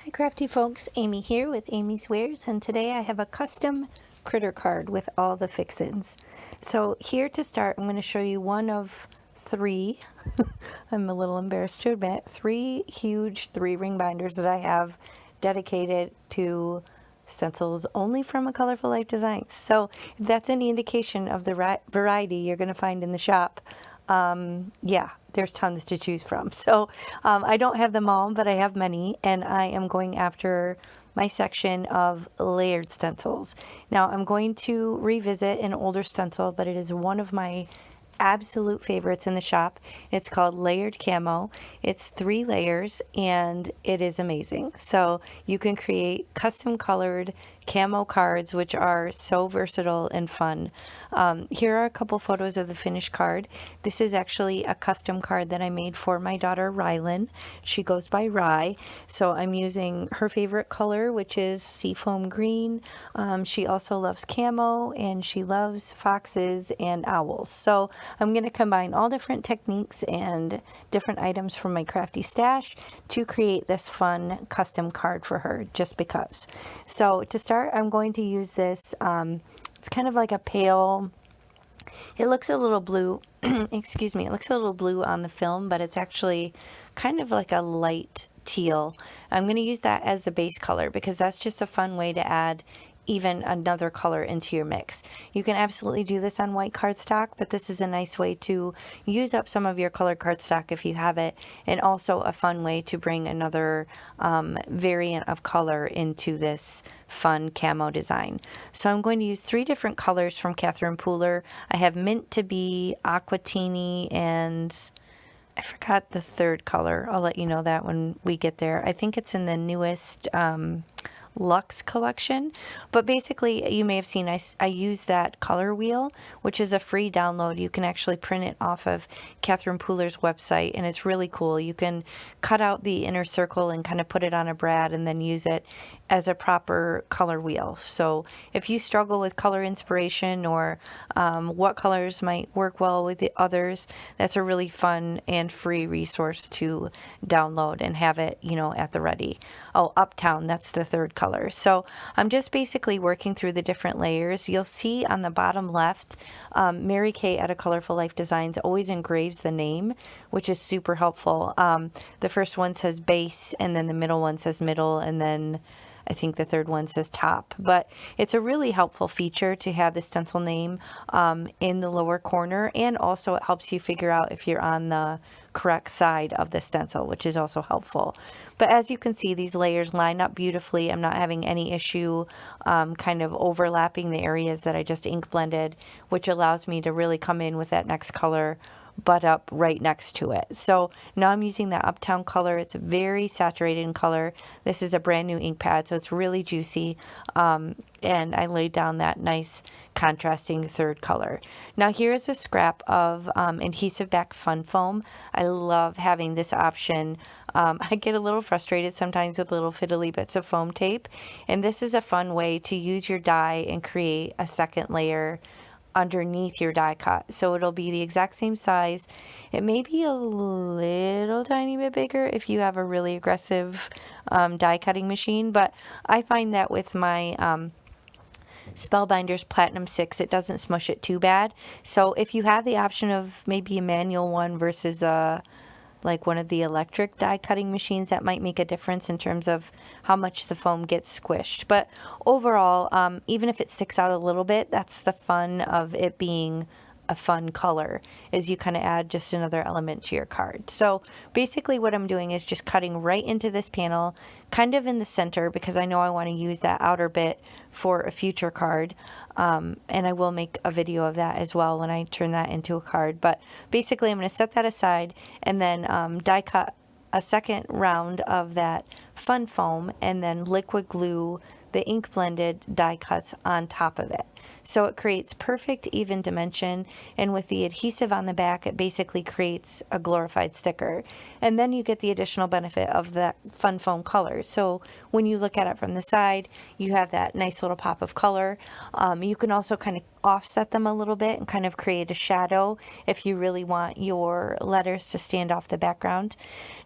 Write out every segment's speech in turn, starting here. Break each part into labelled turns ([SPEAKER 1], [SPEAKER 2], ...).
[SPEAKER 1] Hi crafty folks, Amy here with Amy's Wares, and today I have a custom critter card with all the fixins. So here to start, I'm going to show you one of three, I'm a little embarrassed to admit, three huge 3-ring binders that I have dedicated to stencils only from a Colorful Life Designs. So if that's any indication of the variety you're going to find in the shop, yeah, there's tons to choose from. So I don't have them all, but I have many, and I am going after my section of layered stencils. Now I'm going to revisit an older stencil, but it is one of my absolute favorites in the shop. It's called Layered Camo. It's 3 layers and it is amazing. So you can create custom colored camo cards, which are so versatile and fun. Here are a couple photos of the finished card. This is actually a custom card that I made for my daughter Rylan. She goes by Rye. So I'm using her favorite color, which is seafoam green. She also loves camo and she loves foxes and owls. So I'm going to combine all different techniques and different items from my crafty stash to create this fun custom card for her, just because. So to start, I'm going to use this, it's kind of like a pale, it looks a little blue, excuse me, it looks a little blue on the film, but it's actually kind of like a light teal. I'm going to use that as the base color because that's just a fun way to add even another color into your mix. You can absolutely do this on white cardstock, but this is a nice way to use up some of your colored cardstock if you have it, and also a fun way to bring another variant of color into this fun camo design. So I'm going to use 3 different colors from Catherine Pooler. I have Mint to Be, Aquatini, and I forgot the third color. I'll let you know that when we get there. I think it's in the newest Luxe collection, but basically you may have seen I use that color wheel, which is a free download. You can actually print it off of Catherine Pooler's website, and it's really cool. You can cut out the inner circle and kind of put it on a brad and then use it as a proper color wheel. So if you struggle with color inspiration or what colors might work well with the others, that's a really fun and free resource to download and have it, you know, at the ready. Oh, Uptown, that's the third color. So I'm just basically working through the different layers. You'll see on the bottom left, Mary Kay at A Colorful Life Designs always engraves the name, which is super helpful. The first one says base, and then the middle one says middle, and then I think the third one says top, but it's a really helpful feature to have the stencil name in the lower corner, and also it helps you figure out if you're on the correct side of the stencil, which is also helpful. But as you can see, these layers line up beautifully. I'm not having any issue kind of overlapping the areas that I just ink blended, which allows me to really come in with that next color butt up right next to it. So now I'm using that Uptown color. It's very saturated in color. This is a brand new ink pad, so it's really juicy. And I laid down that nice contrasting third color. Now here's a scrap of adhesive back fun foam. I love having this option. I get a little frustrated sometimes with little fiddly bits of foam tape, and this is a fun way to use your die and create a second layer underneath your die cut. So it'll be the exact same size. It may be a little tiny bit bigger if you have a really aggressive die cutting machine, but I find that with my Spellbinders Platinum 6, it doesn't smush it too bad. So if you have the option of maybe a manual one versus like one of the electric die cutting machines, that might make a difference in terms of how much the foam gets squished. But overall, even if it sticks out a little bit, that's the fun of it being a fun color, is you kind of add just another element to your card. So basically what I'm doing is just cutting right into this panel, kind of in the center, because I know I want to use that outer bit for a future card. And I will make a video of that as well when I turn that into a card. But basically I'm going to set that aside and then die cut a second round of that fun foam and then liquid glue the ink blended die cuts on top of it. So it creates perfect even dimension, and with the adhesive on the back, it basically creates a glorified sticker. And then you get the additional benefit of that fun foam color. So when you look at it from the side, you have that nice little pop of color. You can also kind of offset them a little bit and kind of create a shadow if you really want your letters to stand off the background.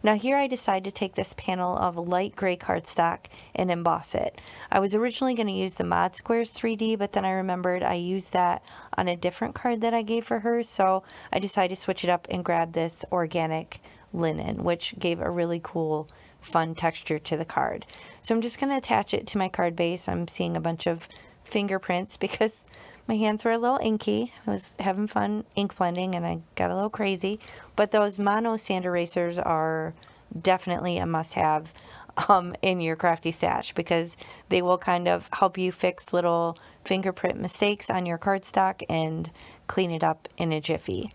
[SPEAKER 1] Now here I decided to take this panel of light gray cardstock and emboss it. I was originally going to use the Mod Squares 3D, but then I remembered I used that on a different card that I gave for her, so I decided to switch it up and grab this organic linen, which gave a really cool fun texture to the card. So I'm just going to attach it to my card base. I'm seeing a bunch of fingerprints because my hands were a little inky. I was having fun ink blending and I got a little crazy. But those mono sand erasers are definitely a must-have in your crafty stash, because they will kind of help you fix little fingerprint mistakes on your cardstock and clean it up in a jiffy.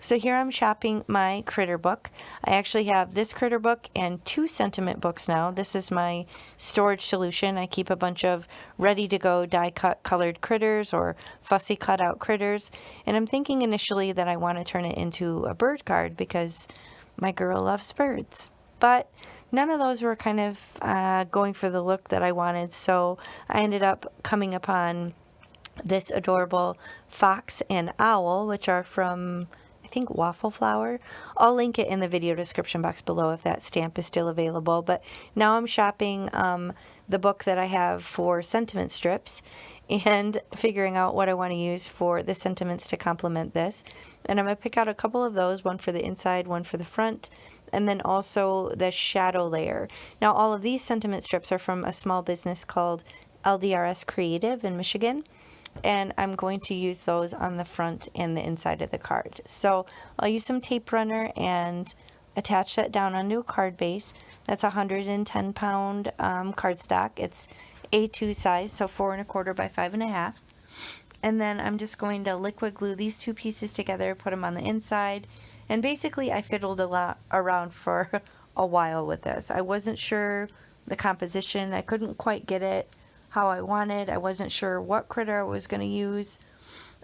[SPEAKER 1] So here I'm shopping my critter book. I actually have this critter book and 2 sentiment books now. This is my storage solution. I keep a bunch of ready-to-go die-cut colored critters or fussy cut-out critters. And I'm thinking initially that I want to turn it into a bird card because my girl loves birds. But none of those were kind of going for the look that I wanted. So I ended up coming upon this adorable fox and owl, which are from, I think, Waffle Flower. I'll link it in the video description box below if that stamp is still available. But now I'm shopping the book that I have for sentiment strips and figuring out what I want to use for the sentiments to complement this. And I'm going to pick out a couple of those, one for the inside, one for the front, and then also the shadow layer. Now all of these sentiment strips are from a small business called LDRS Creative in Michigan. And I'm going to use those on the front and the inside of the card. So I'll use some tape runner and attach that down onto a card base. That's a 110 pound cardstock. It's A2 size, so 4 1/4 by 5 1/2. And then I'm just going to liquid glue these 2 pieces together, put them on the inside. And basically I fiddled a lot around for a while with this. I wasn't sure the composition. I couldn't quite get it how I wanted. I wasn't sure what critter I was going to use.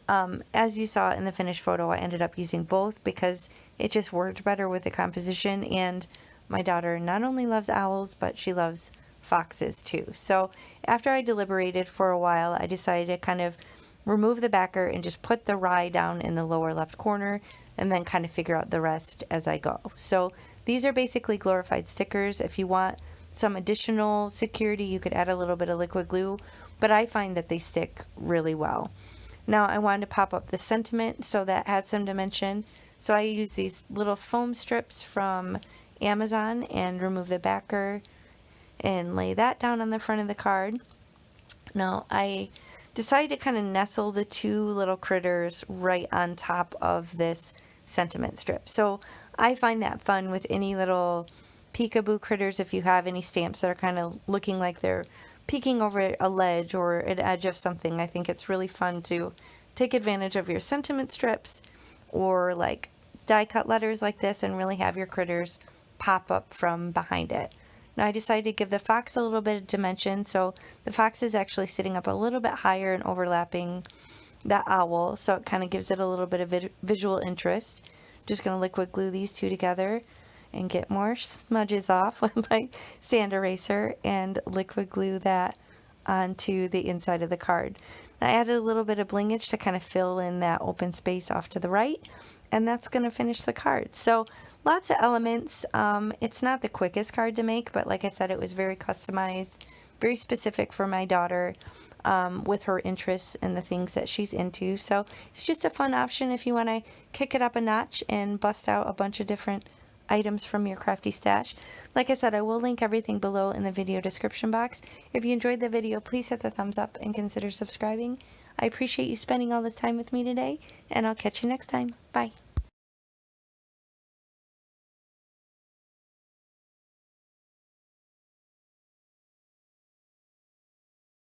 [SPEAKER 1] As you saw in the finished photo, I ended up using both because it just worked better with the composition, and my daughter not only loves owls, but she loves foxes too. So after I deliberated for a while, I decided to kind of remove the backer and just put the rye down in the lower left corner and then kind of figure out the rest as I go. So these are basically glorified stickers. If you want some additional security, you could add a little bit of liquid glue, but I find that they stick really well. Now I wanted to pop up the sentiment, so that had some dimension. So I use these little foam strips from Amazon and remove the backer and lay that down on the front of the card. Now I decided to kind of nestle the 2 little critters right on top of this sentiment strip. So I find that fun with any little peekaboo critters. If you have any stamps that are kind of looking like they're peeking over a ledge or an edge of something, I think it's really fun to take advantage of your sentiment strips or like die cut letters like this and really have your critters pop up from behind it. Now I decided to give the fox a little bit of dimension, so the fox is actually sitting up a little bit higher and overlapping that owl, so it kind of gives it a little bit of visual interest. Just going to liquid glue these 2 together and get more smudges off with my sand eraser and liquid glue that onto the inside of the card. I added a little bit of blingage to kind of fill in that open space off to the right, and that's going to finish the card. So lots of elements. It's not the quickest card to make, but like I said, it was very customized, very specific for my daughter with her interests and the things that she's into. So it's just a fun option if you want to kick it up a notch and bust out a bunch of different items from your crafty stash. Like I said, I will link everything below in the video description box. If you enjoyed the video, please hit the thumbs up and consider subscribing. I appreciate you spending all this time with me today, and I'll catch you next time. Bye.